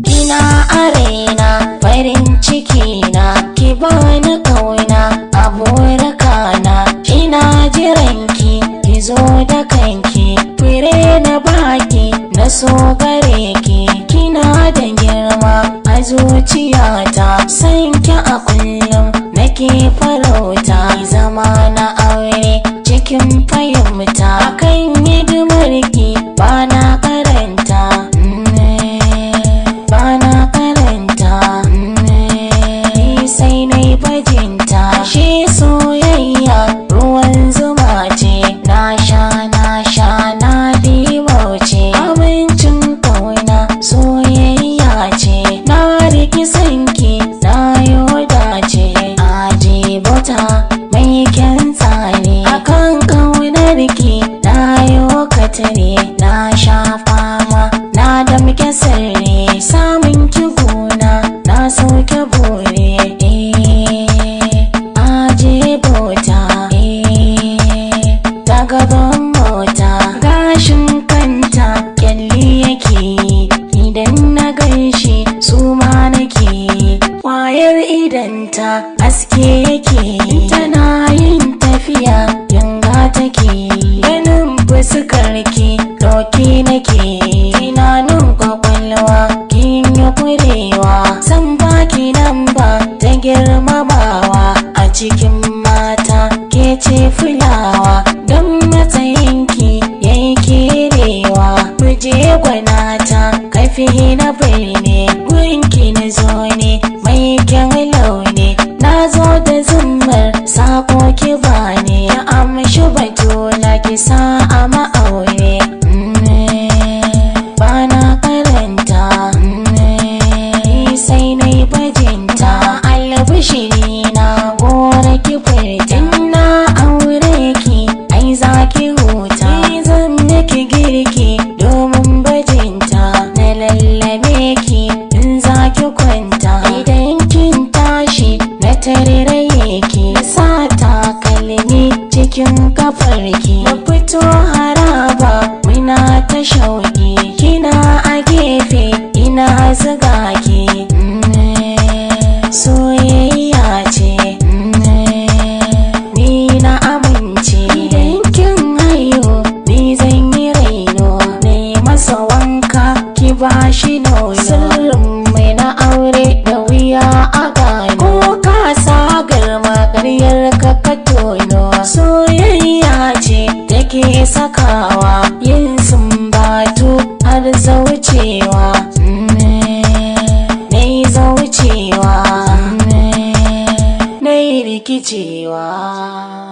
Kina arena farin ciki na, ki bani kauna a burakana. Ina jiranki ki zo da kanki, fure na baki na so gare ki. Kina da girma a zuciyata, sanki a kullum nake farauta. Zama na aure cikin fahimta, akan hidimarki bana karanta, bana karanta. Sai nai bajinta, shi soyayya ruwan zuma ce. Na sha na dimauce, abincin kauna soyayya ce. Na riki sanki na yodace, aje bota mai kyan tsare. Akan kaunarki na yo katare, na sha fama na damke sirri. Samun ki gona na sauke bore, aje bota ta gaban mota. Gashin kanta kyalli yake, idan na ganshi suma nake. Kwayar idanta aske yake, tana yin tafiya yanga take. Ganin fuskarki doki nake, tunanin kwakwalwa kin yi kurewa. San baki nan ba ta girmamawa, a cikin mata ke ce fulawa. Don matsayinki yayi kerewa, muje gwanata kafi na birni. Gunki na zo ne mai kyan launi, na zo da zummar sako ki bani. Ya amshi batuna ki sa a ma'aure, bana karanta. Sai nai bajinta, albishiri na gora ki furta. Na aure ki ai za ki huta, zan miki girki domin bajinta. Na lallabe ki in za ki kwanta, idan kin tashi na tareraye ki. Sa takalmi cikin kafarki, na fito haraba muna ta shauki. Kina a gefe ina zuga ki, soyayya ce ni na amince. Idan kin hayo ni zan yi raino, ne masa wanka ki bashi nono. Sirrin mai na aure da wuya a gano, ko ka sa garma karyar ka tono. Soyayya ce take sakawa yin sumbatu har zaucewa, nai zaucewa, nai rikicewa.